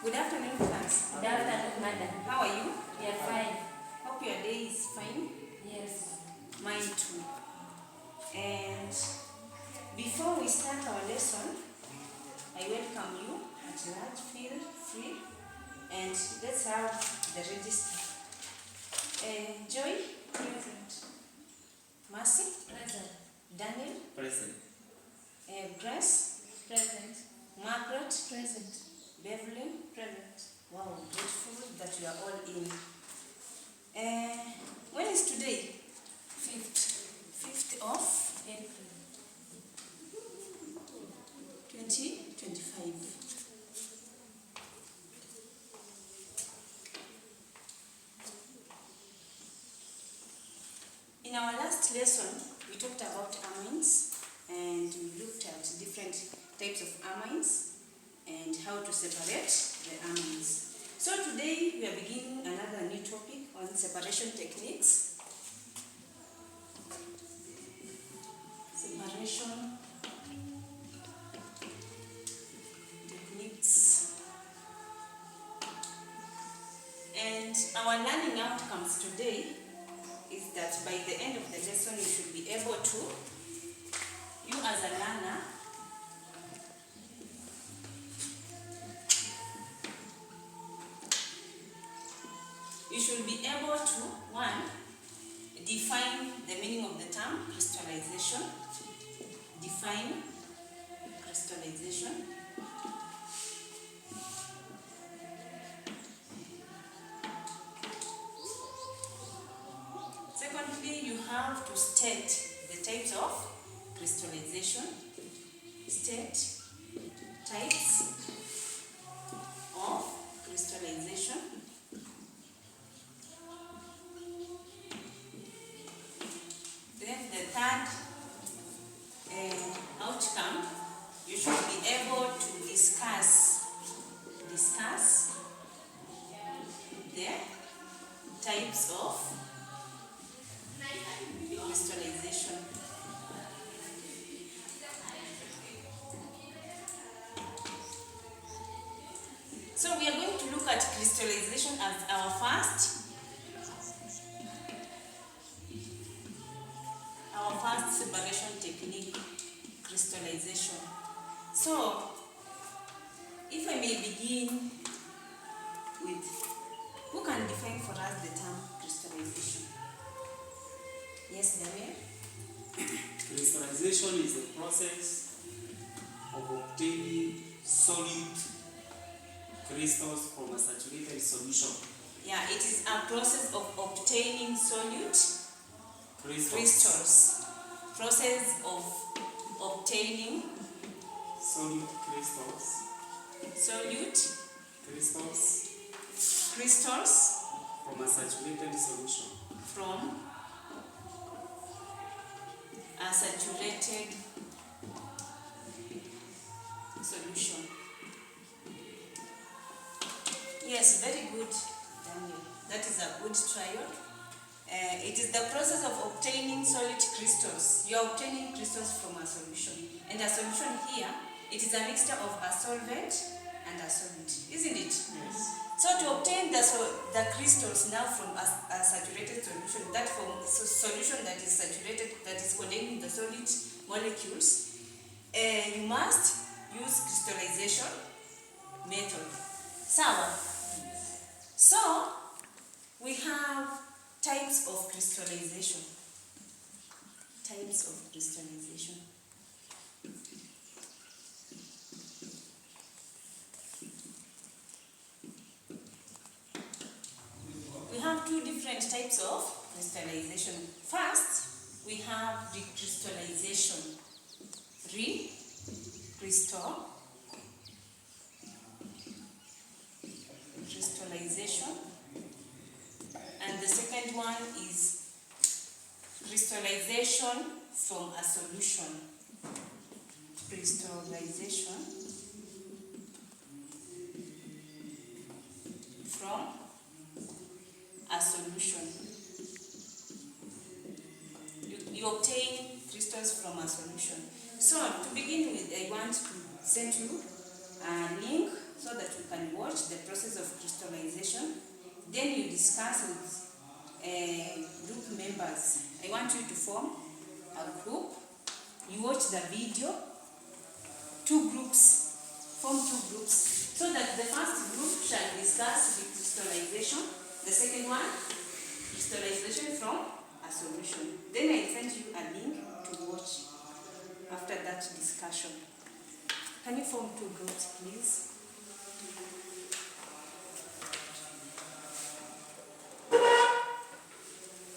Good afternoon, class. Good afternoon, madam. How are you? We are fine. Hope your day is fine. Yes. Mine too. And before we start our lesson, I welcome you at large. Feel free. And let's have the register. Joy? Present. Mercy? Present. Daniel? Present. Grace? Present. Margaret? Present. Beverly? Present. Wow, grateful that you are all in. When is today? 5th of April. 2025. In our last lesson, we talked about amines and we looked at different types of amines and how to separate the amines. So today we are beginning another new topic on separation techniques. Separation techniques. And our learning outcomes today is that by the end of the lesson you should be able to, you as a learner, you should be able to, one, define the meaning of the term crystallization. Define crystallization. Secondly, you have to state the types of crystallization. State types of crystallization. Then the third outcome, you should be able to discuss the types of crystallization. So we are going to look at crystallization as our first separation technique, crystallization. So, if I may begin with, who can define for us the term crystallization? Yes, Daniel? Crystallization is the process of obtaining solid crystals from a saturated solution. Yeah, it is a process of obtaining solute Crystals. Process of obtaining Solid crystals. solute crystals from a saturated solution. from a saturated solution. Yes, very good, Daniel. That is a good trial. It is the process of obtaining solid crystals. You are obtaining crystals from a solution. And a solution here, it is a mixture of a solvent and a solid, isn't it? Yes. So to obtain the crystals now from a saturated solution, that from solution that is saturated, that is containing the solid molecules, you must use crystallization method. So we have types of crystallization. Types of crystallization. We have two different types of crystallization. First, we have recrystallization. Crystallization. And the second one is crystallization from a solution. Crystallization from a solution. You obtain crystals from a solution. So to begin with, I want to send you a link so that you can watch the Then you discuss with group members. I want you to form a group. You watch the video. Form two groups, so that the first group shall discuss the crystallization, the second one, crystallization from a solution. Then I send you a link to watch after that discussion. Can you form two groups, please?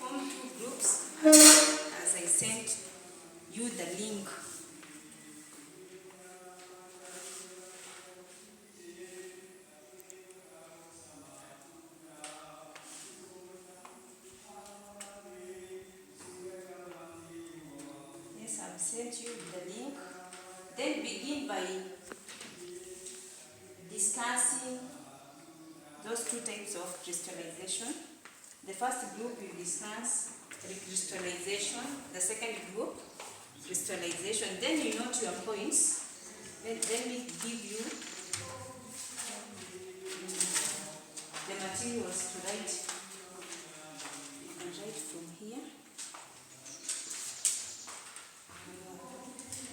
Form two groups as I sent you the link. Yes, I've sent you the link. Then begin by discussing those two types of crystallization. The first group you discuss recrystallization, the second group crystallization. Then you note your points. Let me give you the materials to write. You can write from here.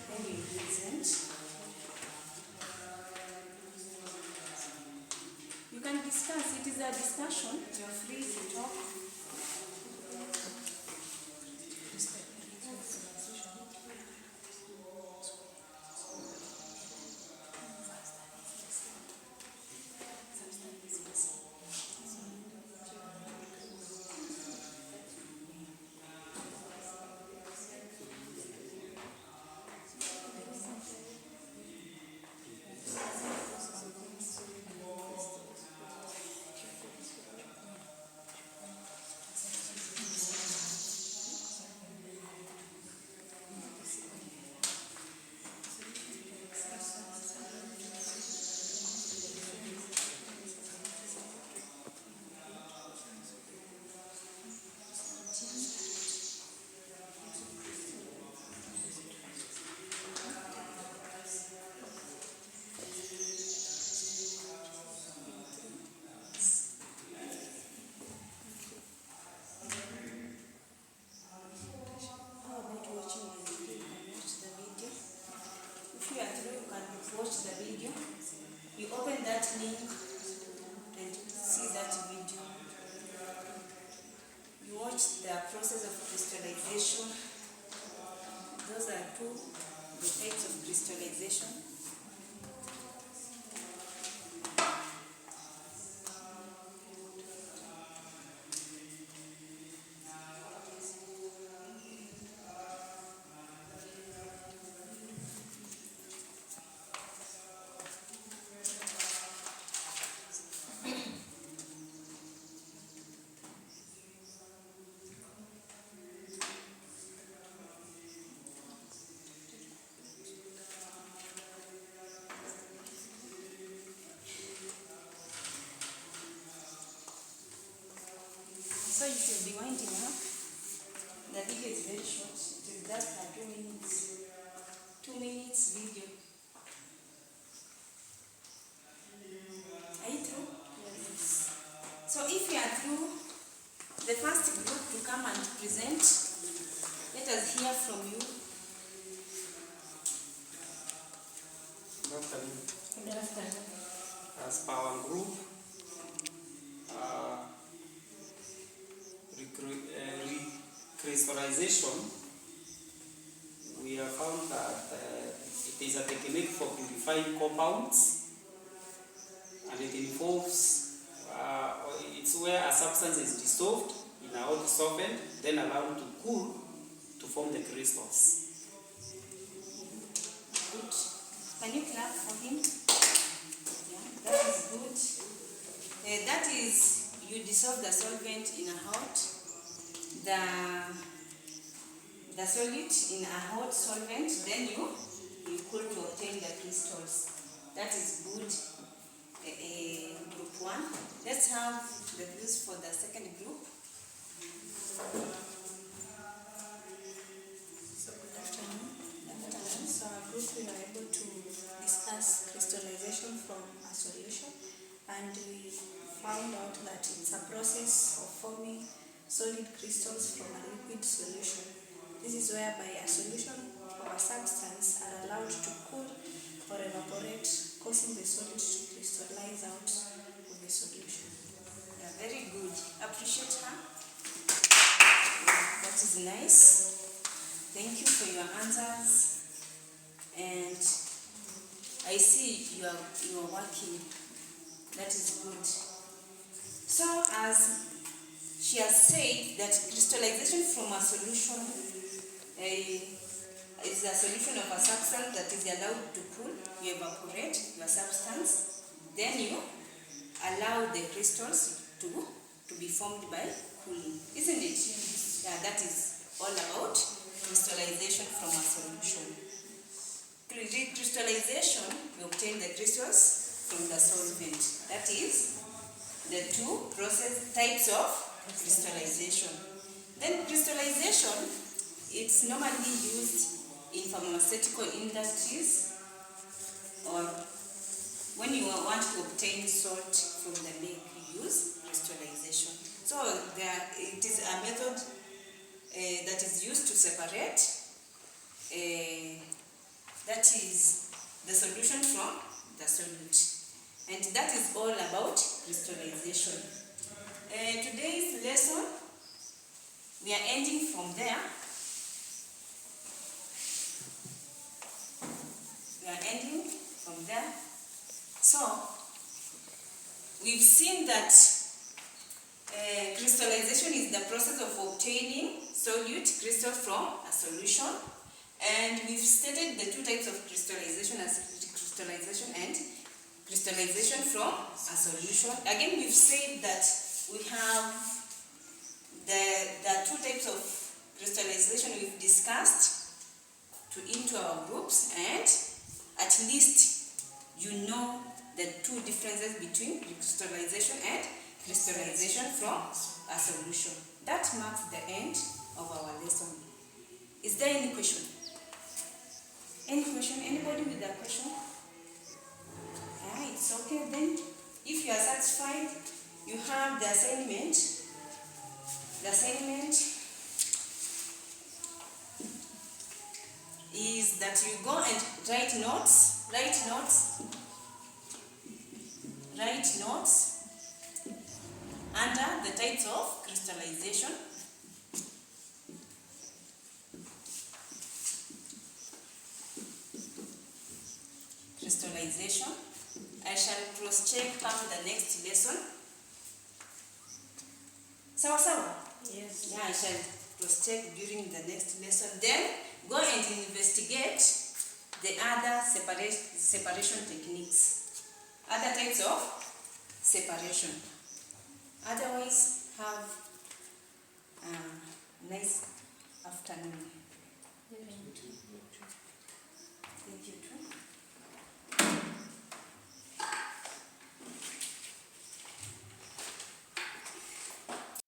Then you present. You can discuss. It is a discussion. You are free to talk. Watch the video. You open that link and see that video. You watch the process of crystallization. Those are the types of crystallization. So you should be winding up. The video is very short. It is just a 2 minutes. 2 minutes video. Are you through? Yes. So if you are through, the first group to come and present, let us hear from you. Good afternoon. Good afternoon. As per our group, recrystallization, we have found that it is a technique for purifying compounds, and it involves, it's where a substance is dissolved in a hot solvent, then allowed to cool to form the crystals. Good. Can you clap for him? Yeah, that is good. That is, you dissolve the solvent in a hot, the solid in a hot solvent, then you cool to obtain the crystals. That is good. Group 1. Let's have the views for the second group. So good afternoon. So our group, we are able to discuss crystallization from a solution, and we found out that it's a process of forming solid crystals from a liquid solution. This is whereby a solution or a substance are allowed to cool or evaporate, causing the solid to crystallize out of the solution. Yeah, very good. Appreciate her. That is nice. Thank you for your answers. And I see you are working. That is good. So as she has said that crystallization from a solution is a solution of a substance that is allowed to cool. You evaporate your substance, then you allow the crystals to be formed by cooling, isn't it? Yeah, that is all about crystallization from a solution. Crystallization, you obtain the crystals from the solvent. That is the two types of crystallization. Then crystallization, it's normally used in pharmaceutical industries or when you want to obtain salt from the lake, you use crystallization. So it is a method that is used to separate that is the solution from the solute. And that is all about crystallization. Today's lesson, we are ending from there. So, we've seen that crystallization is the process of obtaining solute crystal from a solution. And we've stated the two types of crystallization as crystallization and crystallization from a solution. Again, we've said that we have the two types of crystallization we've discussed into our groups, and at least you know the two differences between crystallization and crystallization from a solution. That marks the end of our lesson. Is there any question? Any question? Anybody with a question? It's okay then. If you are satisfied, you have the assignment. The assignment is that you go and write notes under the types of crystallization. I shall cross-check after the next lesson. Sawa? Yes. Yeah, I shall cross-check during the next lesson. Then go and investigate the other separation techniques, other types of separation. Otherwise, have a nice afternoon.